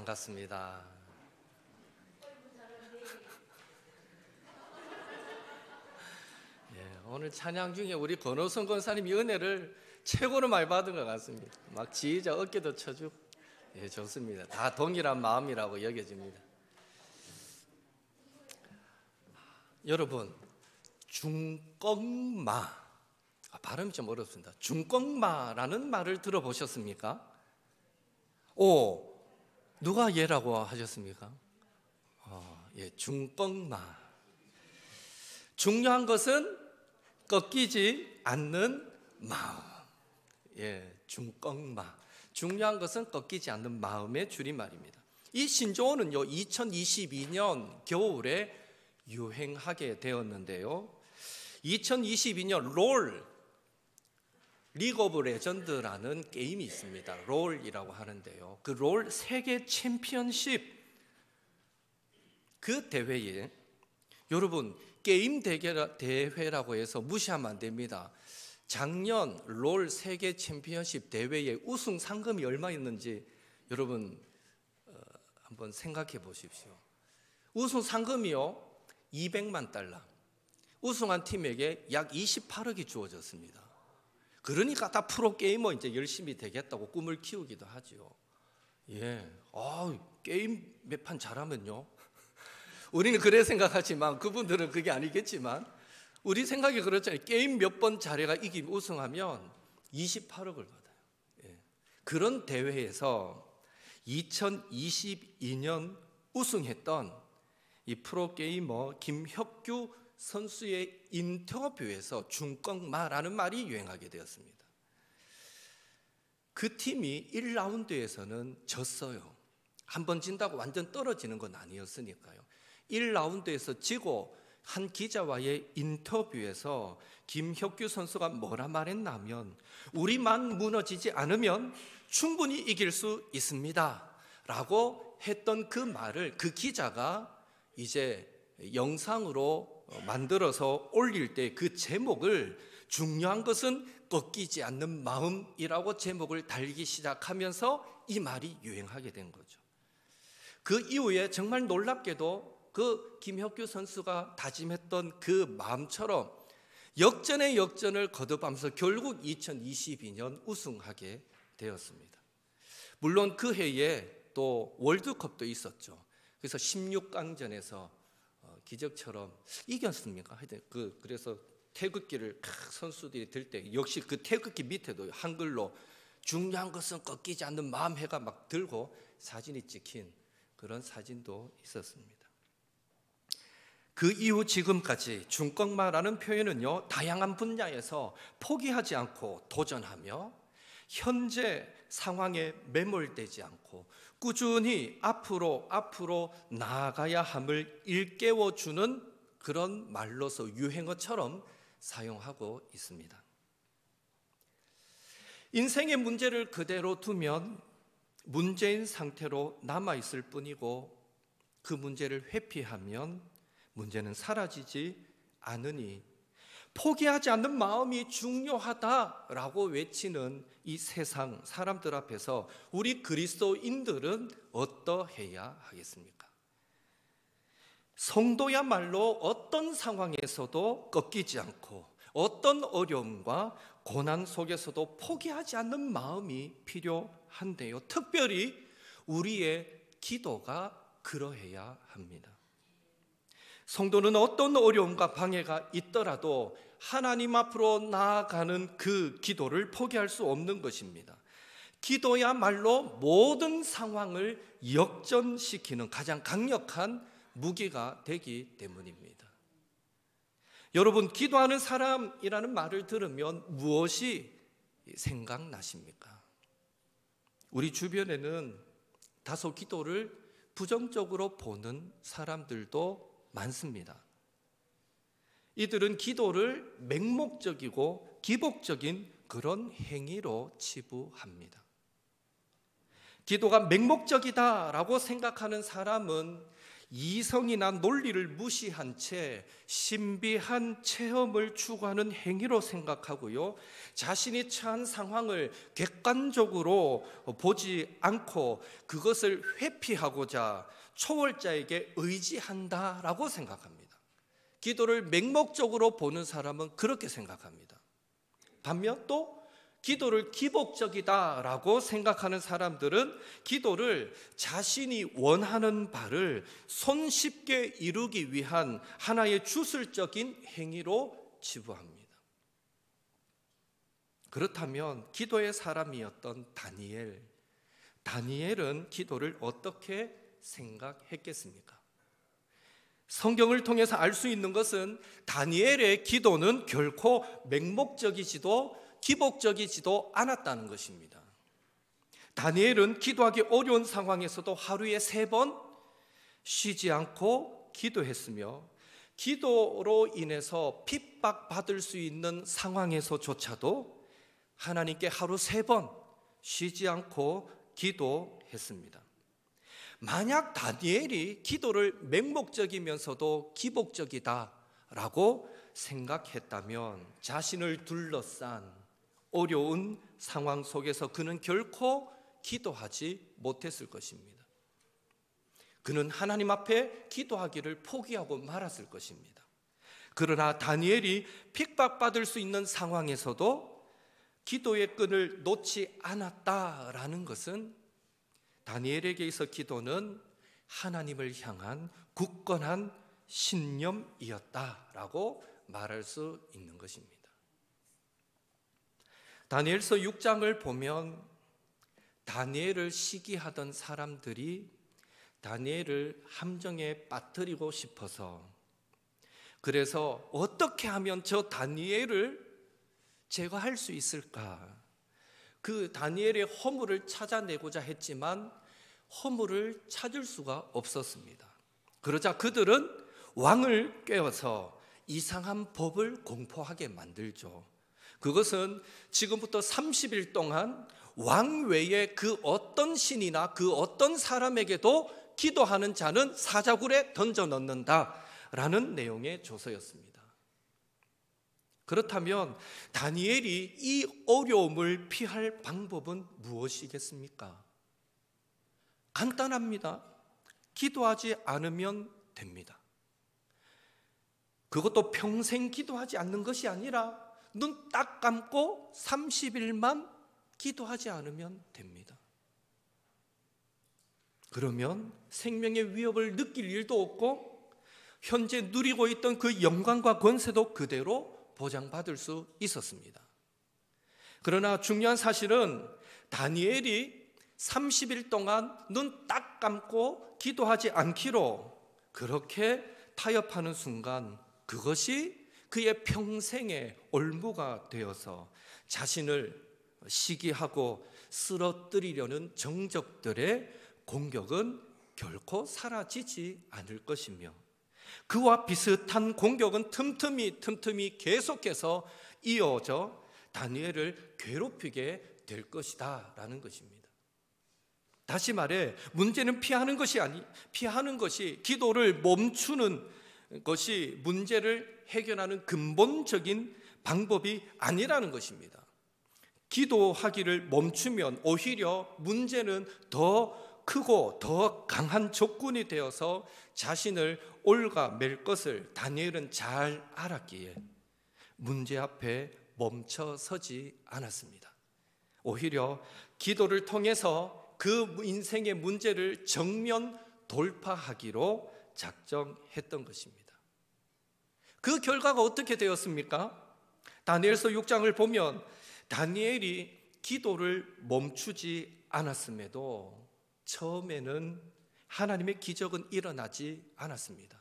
반갑습니다. 오늘 찬양 중에 우리 권호성 권사님이 은혜를 최고로 많이 받은 것 같습니다. 막 지휘자 어깨도 쳐주고. 좋습니다. 다 동일한 마음이라고 여겨집니다. 여러분, 중꺽마, 발음이 좀 어렵습니다. 중꺽마라는 말을 들어보셨습니까? 누가 얘라고 하셨습니까? 중꺽마. 중요한 것은 꺾이지 않는 마음. 중꺽마. 중요한 것은 꺾이지 않는 마음의 줄임말입니다. 이 신조어는요, 2022년 겨울에 유행하게 되었는데요. 2022년 리그 오브 레전드라는 게임이 있습니다. 롤이라고 하는데요. 그 롤 세계 챔피언십 그 대회에 여러분 게임 대회라고 해서 무시하면 안 됩니다. 작년 롤 세계 챔피언십 대회의 우승 상금이 얼마였는지 여러분 한번 생각해 보십시오. 우승 상금이요 200만 달러. 우승한 팀에게 약 28억이 주어졌습니다. 그러니까 다 프로게이머 이제 열심히 되겠다고 꿈을 키우기도 하죠. 게임 몇 판 잘하면요. 우리는 그래 생각하지만 그분들은 그게 아니겠지만 우리 생각이 그렇잖아요. 게임 몇 번 잘해가 이기면 우승하면 28억을 받아요. 그런 대회에서 2022년 우승했던 이 프로게이머 김혁규 선수의 인터뷰에서 중꺽마라는 말이 유행하게 되었습니다. 그 팀이 1라운드에서는 졌어요. 한 번 진다고 완전 떨어지는 건 아니었으니까요. 1라운드에서 지고 한 기자와의 인터뷰에서 김혁규 선수가 뭐라 말했냐면 우리만 무너지지 않으면 충분히 이길 수 있습니다 라고 했던 그 말을 그 기자가 이제 영상으로 만들어서 올릴 때 그 제목을 중요한 것은 꺾이지 않는 마음이라고 제목을 달기 시작하면서 이 말이 유행하게 된 거죠. 그 이후에 정말 놀랍게도 그 김혁규 선수가 다짐했던 그 마음처럼 역전의 역전을 거듭하면서 결국 2022년 우승하게 되었습니다. 물론 그 해에 또 월드컵도 있었죠. 그래서 16강전에서 기적처럼 이겼습니까? 그래서 태극기를 선수들이 들 때 역시 그 태극기 밑에도 한글로 중요한 것은 꺾이지 않는 마음 해가 막 들고 사진이 찍힌 그런 사진도 있었습니다. 그 이후 지금까지 중꺽마라는 표현은요, 다양한 분야에서 포기하지 않고 도전하며 현재 상황에 매몰되지 않고 꾸준히 앞으로 나아가야 함을 일깨워주는 그런 말로서 유행어처럼 사용하고 있습니다. 인생의 문제를 그대로 두면 문제인 상태로 남아있을 뿐이고 그 문제를 회피하면 문제는 사라지지 않으니 포기하지 않는 마음이 중요하다라고 외치는 이 세상 사람들 앞에서 우리 그리스도인들은 어떠해야 하겠습니까? 성도야말로 어떤 상황에서도 꺾이지 않고 어떤 어려움과 고난 속에서도 포기하지 않는 마음이 필요한데요. 특별히 우리의 기도가 그러해야 합니다. 성도는 어떤 어려움과 방해가 있더라도 하나님 앞으로 나아가는 그 기도를 포기할 수 없는 것입니다. 기도야말로 모든 상황을 역전시키는 가장 강력한 무기가 되기 때문입니다. 여러분, 기도하는 사람이라는 말을 들으면 무엇이 생각나십니까? 우리 주변에는 다소 기도를 부정적으로 보는 사람들도 많습니다. 이들은 기도를 맹목적이고 기복적인 그런 행위로 치부합니다. 기도가 맹목적이다라고 생각하는 사람은 이성이나 논리를 무시한 채 신비한 체험을 추구하는 행위로 생각하고요, 자신이 처한 상황을 객관적으로 보지 않고 그것을 회피하고자 초월자에게 의지한다라고 생각합니다. 기도를 맹목적으로 보는 사람은 그렇게 생각합니다. 반면 또 기도를 기복적이다라고 생각하는 사람들은 기도를 자신이 원하는 바를 손쉽게 이루기 위한 하나의 주술적인 행위로 치부합니다. 그렇다면 기도의 사람이었던 다니엘은 기도를 어떻게 생각했겠습니까? 성경을 통해서 알 수 있는 것은 다니엘의 기도는 결코 맹목적이지도 기복적이지도 않았다는 것입니다. 다니엘은 기도하기 어려운 상황에서도 하루에 3번 쉬지 않고 기도했으며, 기도로 인해서 핍박받을 수 있는 상황에서조차도 하나님께 하루 3번 쉬지 않고 기도했습니다. 만약 다니엘이 기도를 맹목적이면서도 기복적이다라고 생각했다면 자신을 둘러싼 어려운 상황 속에서 그는 결코 기도하지 못했을 것입니다. 그는 하나님 앞에 기도하기를 포기하고 말았을 것입니다. 그러나 다니엘이 핍박받을 수 있는 상황에서도 기도의 끈을 놓지 않았다라는 것은 다니엘에게 있어 기도는 하나님을 향한 굳건한 신념이었다라고 말할 수 있는 것입니다. 다니엘서 6장을 보면 다니엘을 시기하던 사람들이 다니엘을 함정에 빠뜨리고 싶어서, 그래서 어떻게 하면 저 다니엘을 제거할 수 있을까? 그 다니엘의 허물을 찾아내고자 했지만 허물을 찾을 수가 없었습니다. 그러자 그들은 왕을 꾀어서 이상한 법을 공포하게 만들죠. 그것은 지금부터 30일 동안 왕 외에 그 어떤 신이나 그 어떤 사람에게도 기도하는 자는 사자굴에 던져 넣는다라는 내용의 조서였습니다. 그렇다면 다니엘이 이 어려움을 피할 방법은 무엇이겠습니까? 간단합니다. 기도하지 않으면 됩니다. 그것도 평생 기도하지 않는 것이 아니라 눈 딱 감고 30일만 기도하지 않으면 됩니다. 그러면 생명의 위협을 느낄 일도 없고 현재 누리고 있던 그 영광과 권세도 그대로 보장받을 수 있었습니다. 그러나 중요한 사실은 다니엘이 30일 동안 눈 딱 감고 기도하지 않기로 그렇게 타협하는 순간 그것이 그의 평생의 올무가 되어서 자신을 시기하고 쓰러뜨리려는 정적들의 공격은 결코 사라지지 않을 것이며, 그와 비슷한 공격은 틈틈이 계속해서 이어져 다니엘을 괴롭히게 될 것이다 라는 것입니다. 다시 말해 문제는 피하는 것이 기도를 멈추는 것이 문제를 해결하는 근본적인 방법이 아니라는 것입니다. 기도하기를 멈추면 오히려 문제는 더 크고 더 강한 적군이 되어서 자신을 옭아맬 것을 다니엘은 잘 알았기에 문제 앞에 멈춰서지 않았습니다. 오히려 기도를 통해서 그 인생의 문제를 정면 돌파하기로 작정했던 것입니다. 그 결과가 어떻게 되었습니까? 다니엘서 6장을 보면 다니엘이 기도를 멈추지 않았음에도 처음에는 하나님의 기적은 일어나지 않았습니다.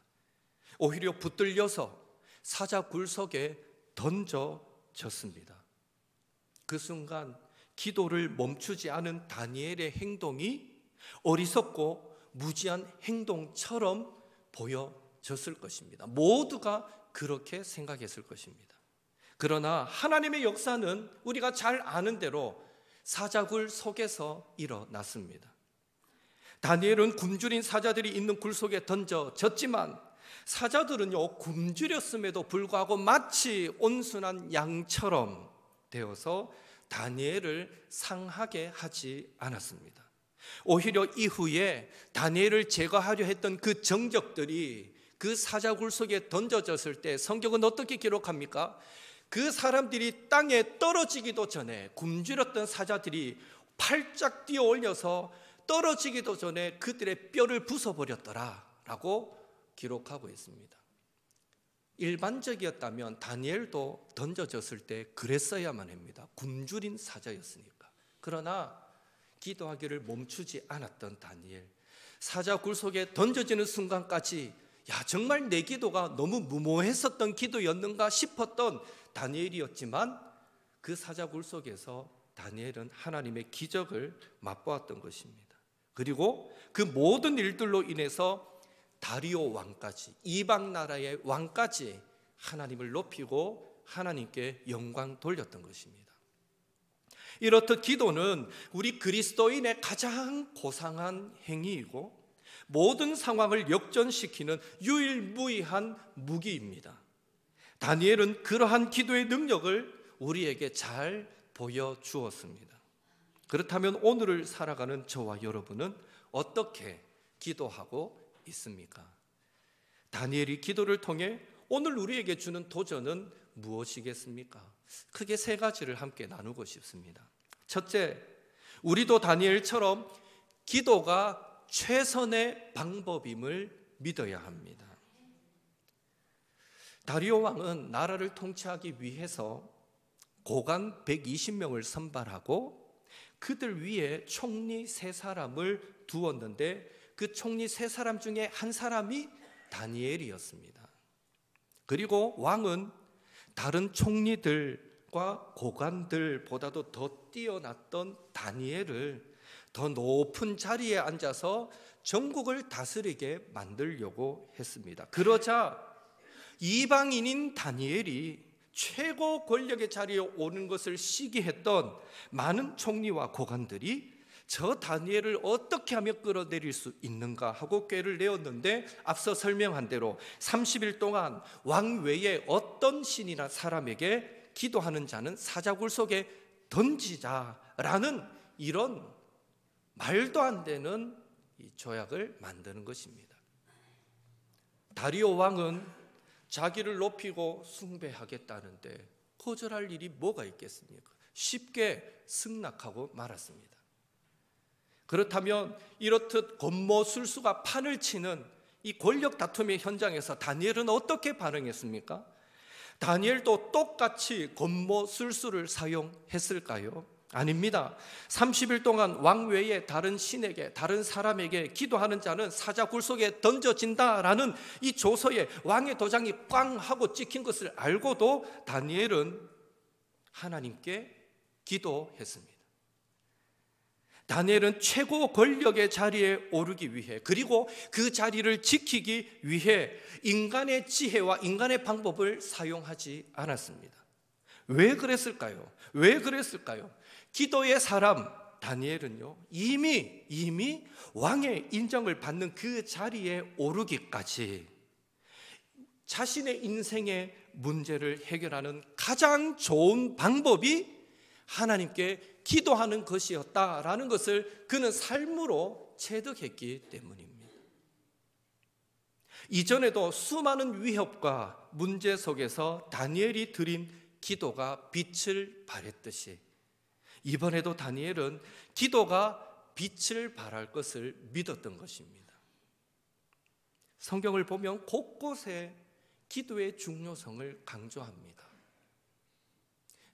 오히려 붙들려서 사자굴 속에 던져졌습니다. 그 순간 기도를 멈추지 않은 다니엘의 행동이 어리석고 무지한 행동처럼 보여졌을 것입니다. 모두가 그렇게 생각했을 것입니다. 그러나 하나님의 역사는 우리가 잘 아는 대로 사자굴 속에서 일어났습니다. 다니엘은 굶주린 사자들이 있는 굴 속에 던져졌지만 사자들은요, 굶주렸음에도 불구하고 마치 온순한 양처럼 되어서 다니엘을 상하게 하지 않았습니다. 오히려 이후에 다니엘을 제거하려 했던 그 정적들이 그 사자굴 속에 던져졌을 때 성경은 어떻게 기록합니까? 그 사람들이 땅에 떨어지기도 전에, 굶주렸던 사자들이 팔짝 뛰어 올려서 떨어지기도 전에 그들의 뼈를 부숴버렸더라 라고 기록하고 있습니다. 일반적이었다면 다니엘도 던져졌을 때 그랬어야만 합니다. 굶주린 사자였으니까. 그러나 기도하기를 멈추지 않았던 다니엘, 사자굴 속에 던져지는 순간까지 정말 내 기도가 너무 무모했었던 기도였는가 싶었던 다니엘이었지만 그 사자굴 속에서 다니엘은 하나님의 기적을 맛보았던 것입니다. 그리고 그 모든 일들로 인해서 다리오 왕까지, 이방 나라의 왕까지 하나님을 높이고 하나님께 영광 돌렸던 것입니다. 이렇듯 기도는 우리 그리스도인의 가장 고상한 행위이고 모든 상황을 역전시키는 유일무이한 무기입니다. 다니엘은 그러한 기도의 능력을 우리에게 잘 보여주었습니다. 그렇다면 오늘을 살아가는 저와 여러분은 어떻게 기도하고 있습니까? 다니엘이 기도를 통해 오늘 우리에게 주는 도전은 무엇이겠습니까? 크게 세 가지를 함께 나누고 싶습니다. 첫째, 우리도 다니엘처럼 기도가 최선의 방법임을 믿어야 합니다. 다리오 왕은 나라를 통치하기 위해서 고관 120명을 선발하고 그들 위에 총리 3사람을 두었는데 그 총리 3사람 중에 한 사람이 다니엘이었습니다. 그리고 왕은 다른 총리들과 고관들보다도 더 뛰어났던 다니엘을 더 높은 자리에 앉아서 전국을 다스리게 만들려고 했습니다. 그러자 이방인인 다니엘이 최고 권력의 자리에 오는 것을 시기했던 많은 총리와 고관들이 저 다니엘을 어떻게 하면 끌어내릴 수 있는가 하고 꾀를 내었는데 앞서 설명한 대로 30일 동안 왕 외에 어떤 신이나 사람에게 기도하는 자는 사자굴 속에 던지자라는 이런 말도 안 되는 조약을 만드는 것입니다. 다리오 왕은 자기를 높이고 숭배하겠다는데 거절할 일이 뭐가 있겠습니까? 쉽게 승낙하고 말았습니다. 그렇다면 이렇듯 권모술수가 판을 치는 이 권력 다툼의 현장에서 다니엘은 어떻게 반응했습니까? 다니엘도 똑같이 권모술수를 사용했을까요? 아닙니다. 30일 동안 왕 외에 다른 신에게, 다른 사람에게 기도하는 자는 사자굴 속에 던져진다라는 이 조서에 왕의 도장이 꽝 하고 찍힌 것을 알고도 다니엘은 하나님께 기도했습니다. 다니엘은 최고 권력의 자리에 오르기 위해, 그리고 그 자리를 지키기 위해 인간의 지혜와 인간의 방법을 사용하지 않았습니다. 왜 그랬을까요? 왜 그랬을까요? 기도의 사람 다니엘은요, 이미 왕의 인정을 받는 그 자리에 오르기까지 자신의 인생의 문제를 해결하는 가장 좋은 방법이 하나님께 기도하는 것이었다라는 것을 그는 삶으로 체득했기 때문입니다. 이전에도 수많은 위협과 문제 속에서 다니엘이 드린 기도가 빛을 발했듯이 이번에도 다니엘은 기도가 빛을 발할 것을 믿었던 것입니다. 성경을 보면 곳곳에 기도의 중요성을 강조합니다.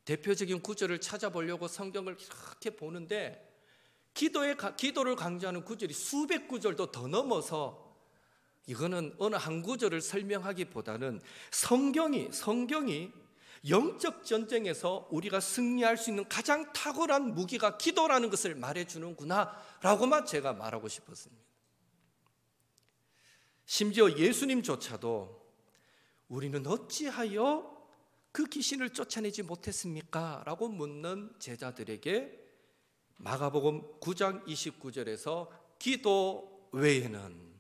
대표적인 구절을 찾아보려고 성경을 이렇게 보는데 기도를 강조하는 구절이 수백 구절도 더 넘어서 이거는 어느 한 구절을 설명하기보다는 성경이 영적 전쟁에서 우리가 승리할 수 있는 가장 탁월한 무기가 기도라는 것을 말해주는구나 라고만 제가 말하고 싶었습니다. 심지어 예수님조차도 우리는 어찌하여 그 귀신을 쫓아내지 못했습니까? 라고 묻는 제자들에게 마가복음 9장 29절에서 기도 외에는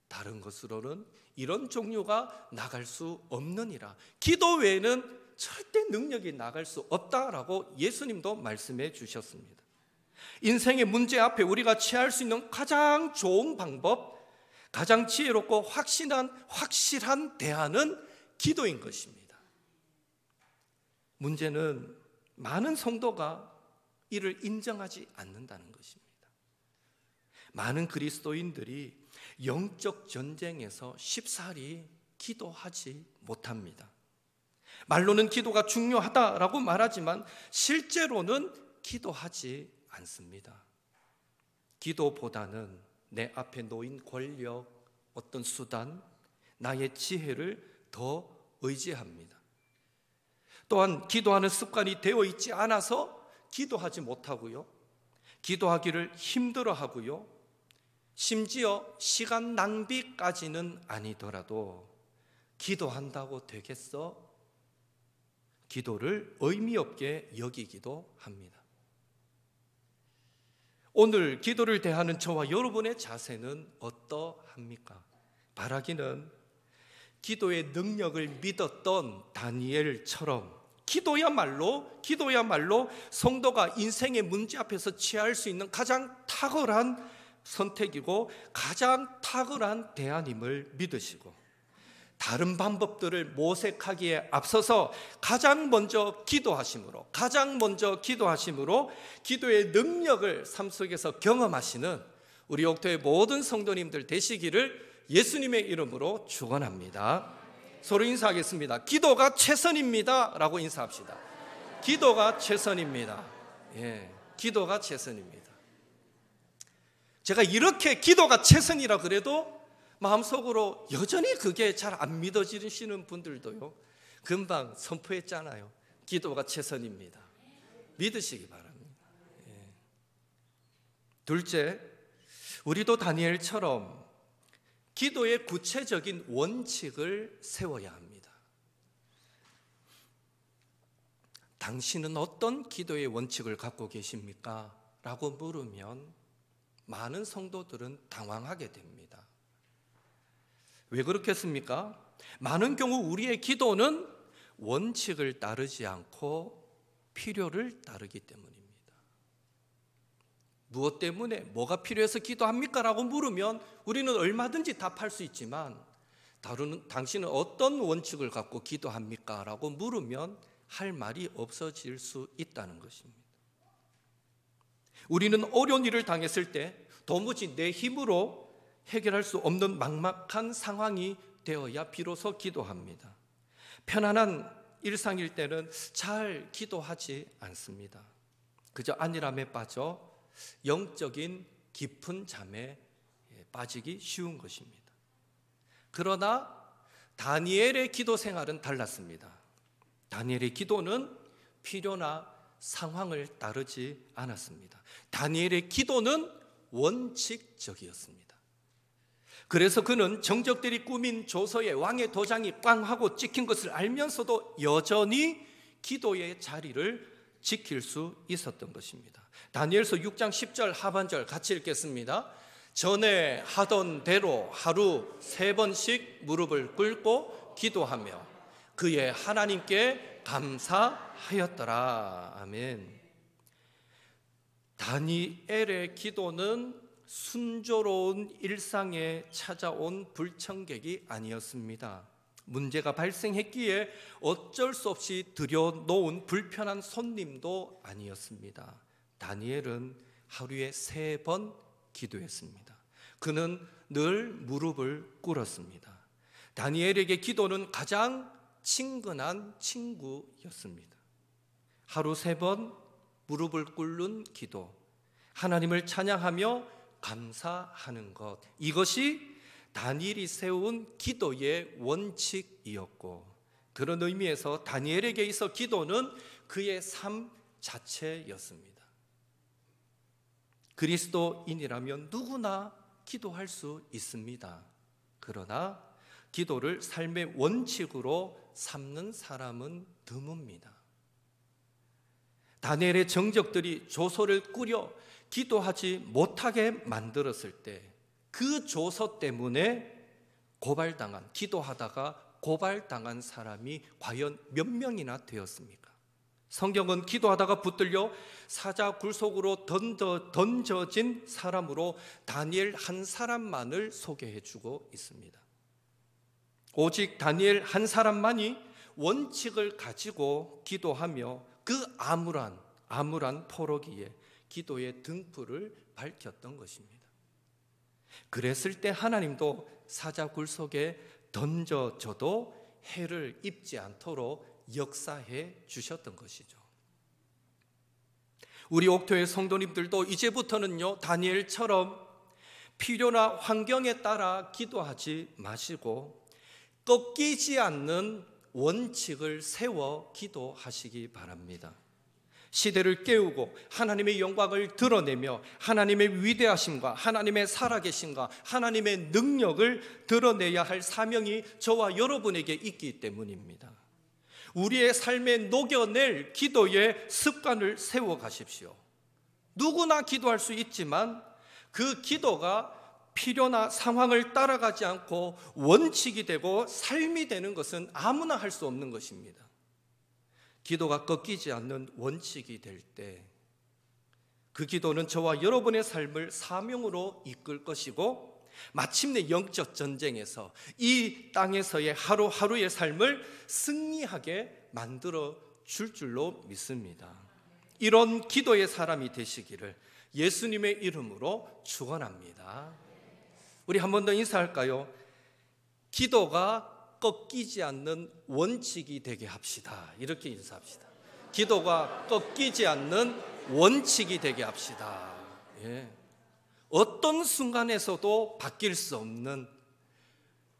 다른 것으로는 이런 종류가 나갈 수 없느니라. 기도 외에는 절대 능력이 나갈 수 없다라고 예수님도 말씀해 주셨습니다. 인생의 문제 앞에 우리가 취할 수 있는 가장 좋은 방법, 가장 지혜롭고 확실한 대안은 기도인 것입니다. 문제는 많은 성도가 이를 인정하지 않는다는 것입니다. 많은 그리스도인들이 영적 전쟁에서 쉽사리 기도하지 못합니다. 말로는 기도가 중요하다라고 말하지만 실제로는 기도하지 않습니다. 기도보다는 내 앞에 놓인 권력, 어떤 수단, 나의 지혜를 더 의지합니다. 또한 기도하는 습관이 되어 있지 않아서 기도하지 못하고요, 기도하기를 힘들어하고요, 심지어 시간 낭비까지는 아니더라도 기도한다고 되겠어? 기도를 의미 없게 여기기도 합니다. 오늘 기도를 대하는 저와 여러분의 자세는 어떠합니까? 바라기는 기도의 능력을 믿었던 다니엘처럼 기도야말로 성도가 인생의 문제 앞에서 취할 수 있는 가장 탁월한 선택이고 가장 탁월한 대안임을 믿으시고, 다른 방법들을 모색하기에 앞서서 가장 먼저 기도하심으로 기도의 능력을 삶 속에서 경험하시는 우리 옥토의 모든 성도님들 되시기를 예수님의 이름으로 축원합니다. 서로 인사하겠습니다. 기도가 최선입니다 라고 인사합시다. 기도가 최선입니다. 기도가 최선입니다. 제가 이렇게 기도가 최선이라 그래도 마음속으로 여전히 그게 잘 안 믿어지시는 분들도요, 금방 선포했잖아요. 기도가 최선입니다. 믿으시기 바랍니다. 둘째, 우리도 다니엘처럼 기도의 구체적인 원칙을 세워야 합니다. 당신은 어떤 기도의 원칙을 갖고 계십니까? 라고 물으면 많은 성도들은 당황하게 됩니다. 왜 그렇겠습니까? 많은 경우 우리의 기도는 원칙을 따르지 않고 필요를 따르기 때문입니다. 무엇 때문에 뭐가 필요해서 기도합니까? 라고 물으면 우리는 얼마든지 답할 수 있지만, 당신은 어떤 원칙을 갖고 기도합니까? 라고 물으면 할 말이 없어질 수 있다는 것입니다. 우리는 어려운 일을 당했을 때 도무지 내 힘으로 해결할 수 없는 막막한 상황이 되어야 비로소 기도합니다. 편안한 일상일 때는 잘 기도하지 않습니다. 그저 안일함에 빠져 영적인 깊은 잠에 빠지기 쉬운 것입니다. 그러나 다니엘의 기도 생활은 달랐습니다. 다니엘의 기도는 필요나 상황을 따르지 않았습니다. 다니엘의 기도는 원칙적이었습니다. 그래서 그는 정적들이 꾸민 조서에 왕의 도장이 꽝 하고 찍힌 것을 알면서도 여전히 기도의 자리를 지킬 수 있었던 것입니다. 다니엘서 6장 10절 하반절 같이 읽겠습니다. 전에 하던 대로 하루 3번씩 무릎을 꿇고 기도하며 그의 하나님께 감사하였더라. 아멘. 다니엘의 기도는 순조로운 일상에 찾아온 불청객이 아니었습니다. 문제가 발생했기에 어쩔 수 없이 들여놓은 불편한 손님도 아니었습니다. 다니엘은 하루에 3번 기도했습니다. 그는 늘 무릎을 꿇었습니다. 다니엘에게 기도는 가장 친근한 친구였습니다. 하루 3번 무릎을 꿇는 기도, 하나님을 찬양하며 감사하는 것, 이것이 다니엘이 세운 기도의 원칙이었고, 그런 의미에서 다니엘에게 있어 기도는 그의 삶 자체였습니다. 그리스도인이라면 누구나 기도할 수 있습니다. 그러나 기도를 삶의 원칙으로 삼는 사람은 드뭅니다. 다니엘의 정적들이 조서를 꾸려 기도하지 못하게 만들었을 때 그 조서 때문에 기도하다가 고발당한 사람이 과연 몇 명이나 되었습니까? 성경은 기도하다가 붙들려 사자굴 속으로 던져진 사람으로 다니엘 한 사람만을 소개해주고 있습니다. 오직 다니엘 한 사람만이 원칙을 가지고 기도하며 그 암울한 포로기에 기도의 등불을 밝혔던 것입니다. 그랬을 때 하나님도 사자굴 속에 던져져도 해를 입지 않도록 역사해 주셨던 것이죠. 우리 옥토의 성도님들도 이제부터는요, 다니엘처럼 필요나 환경에 따라 기도하지 마시고 꺾이지 않는 원칙을 세워 기도하시기 바랍니다. 시대를 깨우고 하나님의 영광을 드러내며 하나님의 위대하심과 하나님의 살아계심과 하나님의 능력을 드러내야 할 사명이 저와 여러분에게 있기 때문입니다. 우리의 삶에 녹여낼 기도의 습관을 세워가십시오. 누구나 기도할 수 있지만 그 기도가 필요나 상황을 따라가지 않고 원칙이 되고 삶이 되는 것은 아무나 할 수 없는 것입니다. 기도가 꺾이지 않는 원칙이 될 때 그 기도는 저와 여러분의 삶을 사명으로 이끌 것이고 마침내 영적 전쟁에서 이 땅에서의 하루하루의 삶을 승리하게 만들어 줄 줄로 믿습니다. 이런 기도의 사람이 되시기를 예수님의 이름으로 축원합니다. 우리 한 번 더 인사할까요? 기도가 꺾이지 않는 원칙이 되게 합시다. 이렇게 인사합시다. 기도가 꺾이지 않는 원칙이 되게 합시다. 예. 어떤 순간에서도 바뀔 수 없는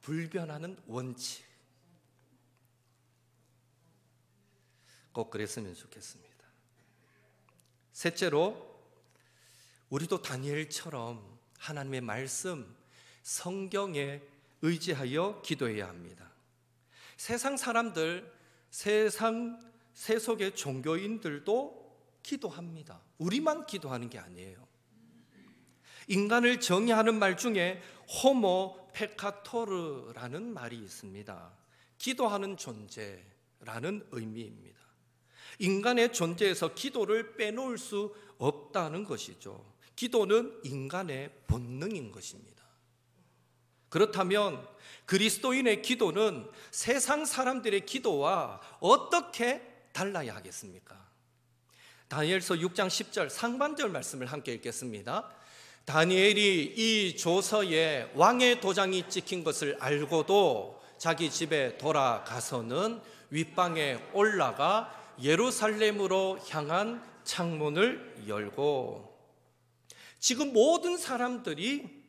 불변하는 원칙. 꼭 그랬으면 좋겠습니다. 셋째로, 우리도 다니엘처럼 하나님의 말씀, 성경에 의지하여 기도해야 합니다. 세상 사람들, 세속의 종교인들도 기도합니다. 우리만 기도하는 게 아니에요. 인간을 정의하는 말 중에 호모 페카토르라는 말이 있습니다. 기도하는 존재라는 의미입니다. 인간의 존재에서 기도를 빼놓을 수 없다는 것이죠. 기도는 인간의 본능인 것입니다. 그렇다면 그리스도인의 기도는 세상 사람들의 기도와 어떻게 달라야 하겠습니까? 다니엘서 6장 10절 상반절 말씀을 함께 읽겠습니다. 다니엘이 이 조서에 왕의 도장이 찍힌 것을 알고도 자기 집에 돌아가서는 윗방에 올라가 예루살렘으로 향한 창문을 열고, 지금 모든 사람들이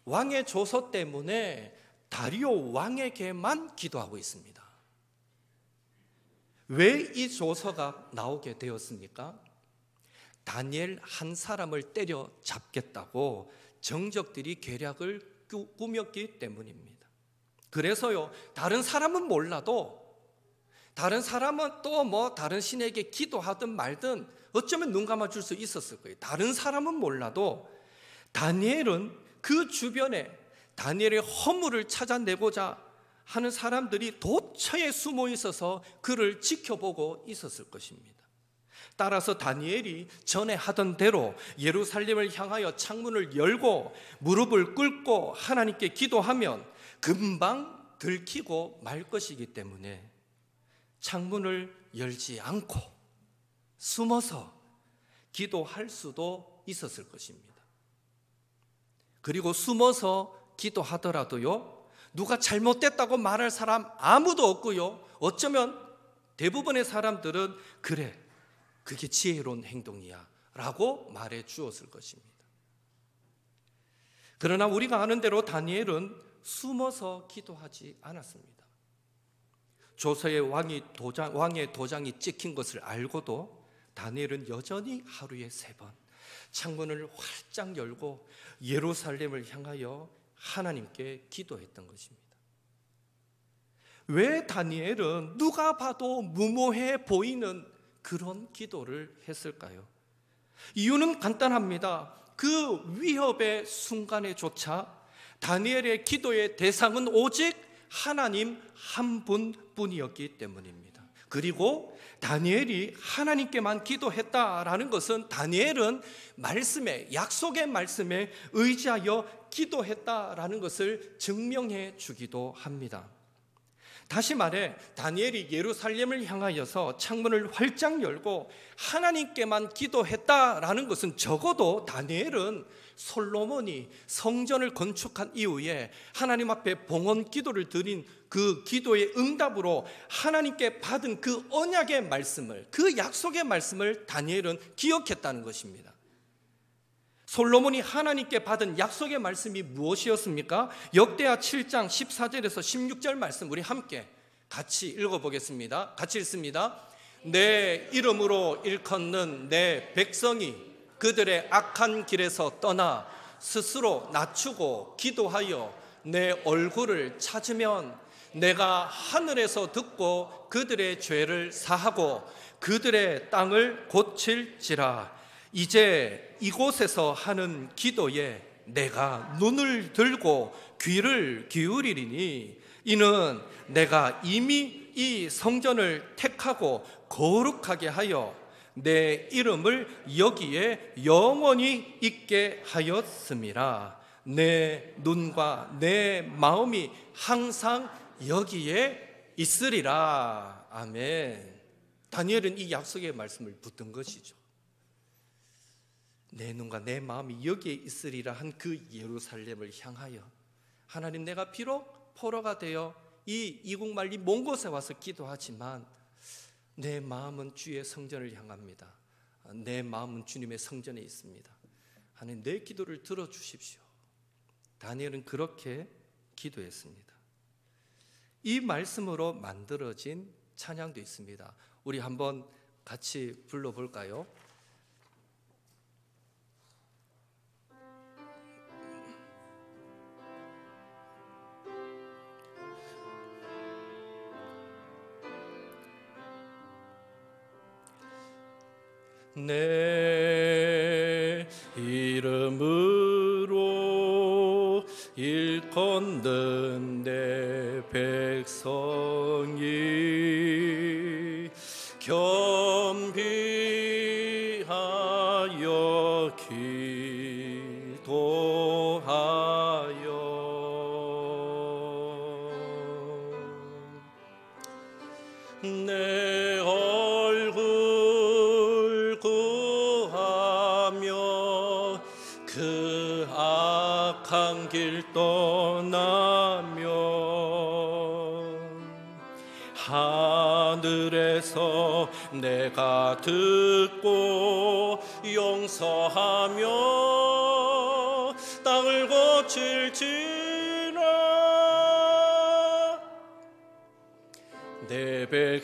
왕의 조서 때문에 다리오 왕에게만 기도하고 있습니다. 왜 이 조서가 나오게 되었습니까? 다니엘 한 사람을 때려잡겠다고 정적들이 계략을 꾸몄기 때문입니다. 그래서요, 다른 사람은 몰라도, 다른 사람은 또 다른 신에게 기도하든 말든 어쩌면 눈 감아줄 수 있었을 거예요. 다른 사람은 몰라도 다니엘은 그 주변에 다니엘의 허물을 찾아내고자 하는 사람들이 도처에 숨어 있어서 그를 지켜보고 있었을 것입니다. 따라서 다니엘이 전에 하던 대로 예루살렘을 향하여 창문을 열고 무릎을 꿇고 하나님께 기도하면 금방 들키고 말 것이기 때문에 창문을 열지 않고 숨어서 기도할 수도 있었을 것입니다. 그리고 숨어서 기도하더라도요, 누가 잘못됐다고 말할 사람 아무도 없고요, 어쩌면 대부분의 사람들은 그래, 그게 지혜로운 행동이야 라고 말해 주었을 것입니다. 그러나 우리가 아는 대로 다니엘은 숨어서 기도하지 않았습니다. 조서에 왕의 도장이 찍힌 것을 알고도 다니엘은 여전히 하루에 3번 창문을 활짝 열고 예루살렘을 향하여 하나님께 기도했던 것입니다. 왜 다니엘은 누가 봐도 무모해 보이는 그런 기도를 했을까요? 이유는 간단합니다. 그 위협의 순간에조차 다니엘의 기도의 대상은 오직 하나님 한 분뿐이었기 때문입니다. 그리고 다니엘이 하나님께만 기도했다라는 것은 다니엘은 말씀에, 약속의 말씀에 의지하여 기도했다라는 것을 증명해 주기도 합니다. 다시 말해 다니엘이 예루살렘을 향하여서 창문을 활짝 열고 하나님께만 기도했다라는 것은 적어도 다니엘은 솔로몬이 성전을 건축한 이후에 하나님 앞에 봉헌 기도를 드린 그 기도의 응답으로 하나님께 받은 그 언약의 말씀을, 그 약속의 말씀을 다니엘은 기억했다는 것입니다. 솔로몬이 하나님께 받은 약속의 말씀이 무엇이었습니까? 역대하 7장 14절에서 16절 말씀 우리 함께 같이 읽어보겠습니다. 같이 읽습니다. 내 이름으로 일컫는 내 백성이 그들의 악한 길에서 떠나 스스로 낮추고 기도하여 내 얼굴을 찾으면 내가 하늘에서 듣고 그들의 죄를 사하고 그들의 땅을 고칠지라. 이제 이곳에서 하는 기도에 내가 눈을 들고 귀를 기울이리니 이는 내가 이미 이 성전을 택하고 거룩하게 하여 내 이름을 여기에 영원히 있게 하였음이라. 내 눈과 내 마음이 항상 여기에 있으리라. 아멘. 다니엘은 이 약속의 말씀을 붙든 것이죠. 내 눈과 내 마음이 여기에 있으리라 한 그 예루살렘을 향하여 하나님, 내가 비록 포로가 되어 이 이국말리 먼 곳에 와서 기도하지만 내 마음은 주의 성전을 향합니다. 내 마음은 주님의 성전에 있습니다. 하나님, 내 기도를 들어주십시오. 다니엘은 그렇게 기도했습니다. 이 말씀으로 만들어진 찬양도 있습니다. 우리 한번 같이 불러볼까요? 내 이름으로 일컫는 내 백성이 겸비하여 기도하여 내 얼굴 구하며 그 악한 길 떠나며 하늘에서 내가 듣고 용서하며 땅을 고칠지라. 내 백성이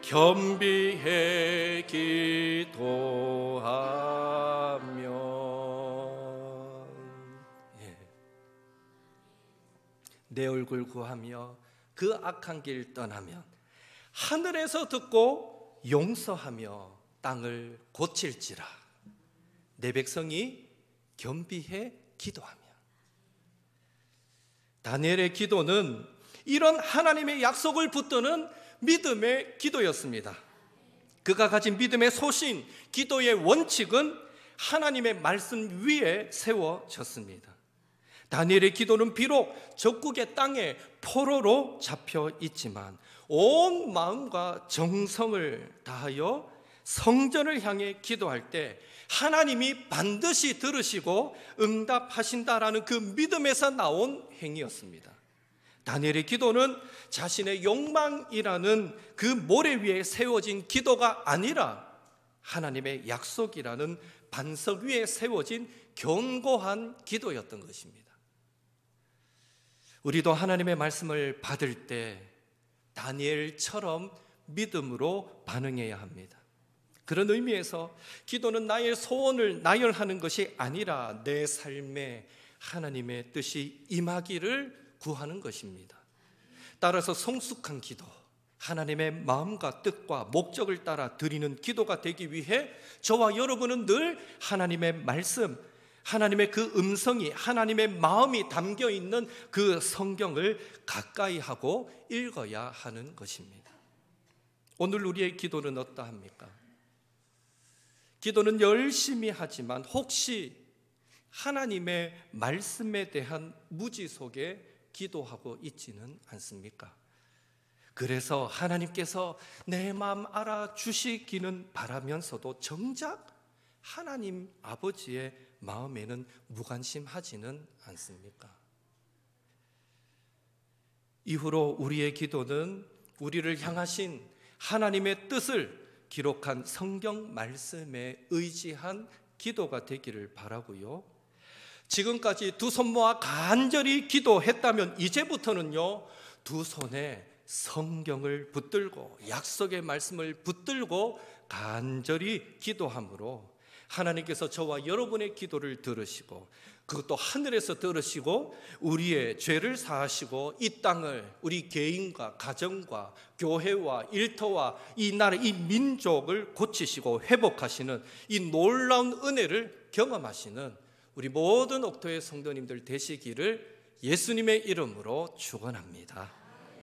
겸비해 기도하며 내 얼굴 구하며 그 악한 길 떠나면 하늘에서 듣고 용서하며 땅을 고칠지라. 내 백성이 겸비해 기도하며. 다니엘의 기도는 이런 하나님의 약속을 붙드는 믿음의 기도였습니다. 그가 가진 믿음의 소신, 기도의 원칙은 하나님의 말씀 위에 세워졌습니다. 다니엘의 기도는 비록 적국의 땅에 포로로 잡혀 있지만 온 마음과 정성을 다하여 성전을 향해 기도할 때 하나님이 반드시 들으시고 응답하신다라는 그 믿음에서 나온 행위였습니다. 다니엘의 기도는 자신의 욕망이라는 그 모래 위에 세워진 기도가 아니라 하나님의 약속이라는 반석 위에 세워진 견고한 기도였던 것입니다. 우리도 하나님의 말씀을 받을 때 다니엘처럼 믿음으로 반응해야 합니다. 그런 의미에서 기도는 나의 소원을 나열하는 것이 아니라 내 삶에 하나님의 뜻이 임하기를 구하는 것입니다. 따라서 성숙한 기도, 하나님의 마음과 뜻과 목적을 따라 드리는 기도가 되기 위해 저와 여러분은 늘 하나님의 말씀, 하나님의 그 음성이, 하나님의 마음이 담겨 있는 그 성경을 가까이 하고 읽어야 하는 것입니다. 오늘 우리의 기도는 어떠합니까? 기도는 열심히 하지만 혹시 하나님의 말씀에 대한 무지 속에 기도하고 있지는 않습니까? 그래서 하나님께서 내 마음 알아주시기는 바라면서도 정작 하나님 아버지의 마음에는 무관심하지는 않습니까? 이후로 우리의 기도는 우리를 향하신 하나님의 뜻을 기록한 성경 말씀에 의지한 기도가 되기를 바라고요. 지금까지 두 손 모아 간절히 기도했다면 이제부터는요, 두 손에 성경을 붙들고 약속의 말씀을 붙들고 간절히 기도함으로 하나님께서 저와 여러분의 기도를 들으시고, 그것도 하늘에서 들으시고 우리의 죄를 사하시고 이 땅을, 우리 개인과 가정과 교회와 일터와 이 나라, 이 민족을 고치시고 회복하시는 이 놀라운 은혜를 경험하시는 우리 모든 옥토의 성도님들 되시기를 예수님의 이름으로 축원합니다.